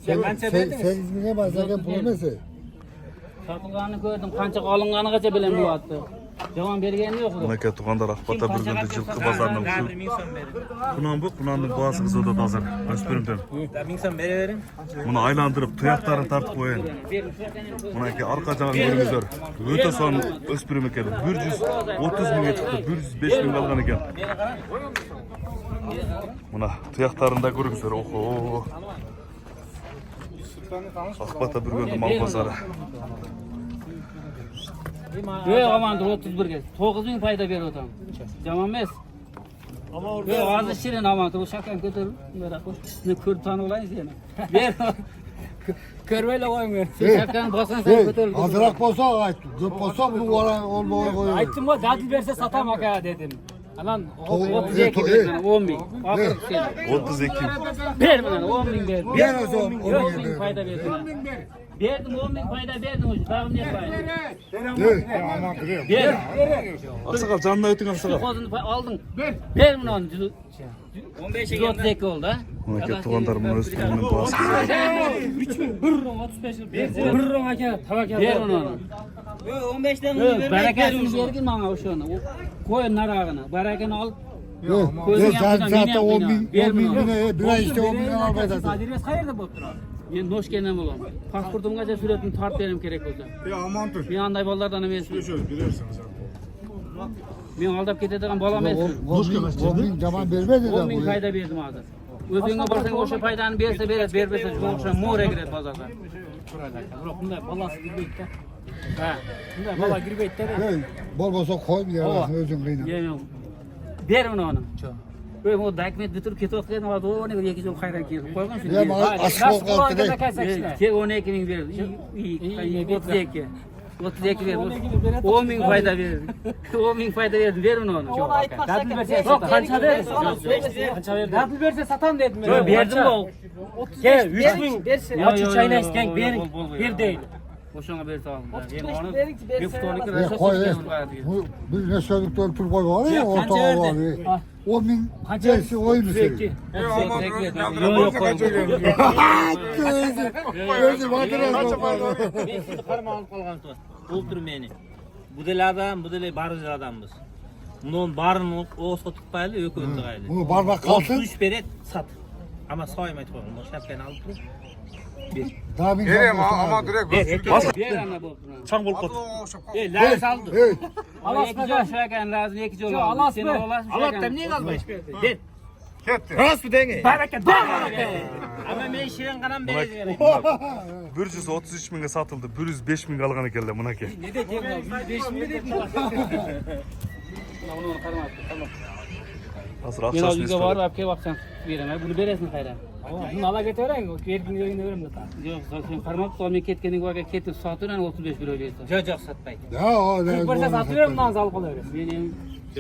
Sen kança verdin? 8 bin'e bazagan pul emesi. Satılganını gördüm, kança alınganı kaça bilen bu attı. Cevap bergeni yok. Mınaka tugandar akbata bir gündü жылкы базарынан Bunun boğazı kızı da hazır. Öspürümden. Minsan bere verin. Bunu aylandırıp tuyaklarını tartıp koyun. Mınaki arka jağı görüngüzдөр. Öte son öspürüm eкен. 130 mingga çıktı. 105 ming algan eкен. Mına tuyaklarını da görüngüzдөр. Oho. Akbata bir gündü mal pazarı. Yok aman 31 gel. 9.000 payda ver otam. Tamam mes. Yok azı şirin aman o şakan götür. Merak koş. Ne kör tanı olayız yani. Ver. Körbeyle koymuyor. Şakan basan sen götür. Azırak bolsa ayt. Köp bolsa bunu olmaya koyuyor. Ayttim o dadil verse satamak ha dedim. Alan 32 bin, 10 bin. 32. Ver bana 10 bin ver. Ver o zaman 10 bin payda verdim. Verdim 10 bin payda verdim hocam. Daha ne payda? Aman kırıyor. Ver. Aksakal canına ötün aksakal. Kozunu aldın. Ver bunu onu. 15'e 32 oldu ha. Mınaka tugandar bunu öspürümden boğazı kızı. 3000 bırrın 35 bırrın aka tabak ver onu. 15'ten onu ver. Bereketini vergin bana o şunu. Koyun narağını. Bereketini al. Yok. Sen zaten 10 bin bine bir ay işte 10 bin almayacağız. Adres hayırda boptur abi. Men noş genen bolam. Pasportumga da suretini tart berim kerek bolsa. Ya aman dur. Men anday ballardan emes. Şöyle bilirsin sen. Men aldap ketadigan balam emes. 10 bin zaman vermedi 10 de bin bu. payda berdim hazır. Özüňe barsaň oşa paydany berse beret, berbese oşa moore giret bazarda. Biroq bunday balası girmeydi de. Ha, bunday bala girmeydi de. Bol bolsa koy bir yere özün kıyına. Yemin. Ber bunu onu. Böyle o dokument bitirip ketotken o da ne bir iki çok hayran ki. Koygan şu. Ya aşk kalktı de. Ke 12 bin verir. İyi 32. 32 verir. 10 bin fayda verir. 10 bin fayda verdim. Ver bunu onu. Dadil verse Yok kança ver. kança ver. Dadil verse satan dedim. Yok verdim o. Gel 3000 verse. Açık çayına isteyen bir değil. Boşuna bir tamam. Bir fotoğrafı Ya koy. Bu ne söyledik de pul koy var ya ortağı var. 10 bin versi oy mu senin? Yok Gözü vardır Ben sizi karma alıp kalgan tuğ. Buldur meni. Bu deli adam, bu deli barıcı adamız. Bunun barını oğuzga tutmaylı, ökündü gaydı. Bunu barmak kalsın. 33 beret sat. Ama soymaydı koyun. Bu şapkeni alıp durur. Daha bin ama direkt bir ana bu. Çang bol kot. Lanet aldı. Hey. Alas mı şakan lazım iki jol. Alas mı? Alas niye kalmış? Den. Rast mı denge? Baraka. Ama men şirin kanam bereceğim. 133 mingga satıldı. 105 ming algan ekenler mınaki. Ne de diyor? 105 mi dedik? Onu karma. Tamam. Hazır Men akşasını ojuga barıp istedim. apke baksan verem. Bunu beresin kayra. Bunu ala getireyim. Vergin yerine verim de ta. Yok, sen karmak solmay ketkening vaga ketip satıran 35 bir öyleyse. Jojoq satmaydı. Ya o ne? 40 verse satıyorum lan zal kalıyor. Benim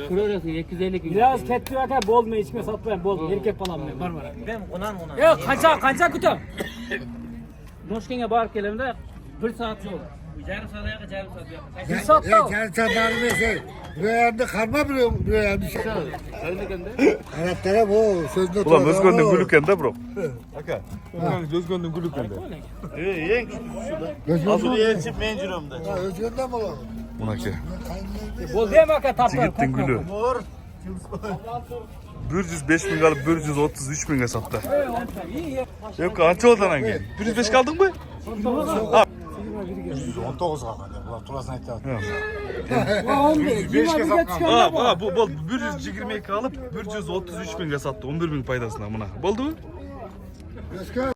kurorası 250 gün. Biraz ketli vaka bol mu içme satmayın bol. Erkek falan ben var. Ben kunan. Yok kança kutu. Noşkenge barıp kelemde 1 saat yol. Yarım saat ayağa yarım saat yapacaksın. Bir sat Ya da. gel sen bana bir şey. Rüyamda karma biliyor mu? Rüyamda şey. Araplara bu sözde Ulan özgöndün gülüken de bro. Aka. Özgöndün gülüken de. Özgürden mencurumda. Özgürden mi oğlum? Mınaki. Bol değil mi vaka taplar? Cigittin gülü. 105 ming alıp 133 minge sattı. Yok ança oldu lan ki. 105 kaldın mı? 19 kaldı. Ulan turasına etti. 5 kez Aa bu bol 122 alıp 133 minge sattı. 11 bin paydasına mına. Oldu mu? Özgür.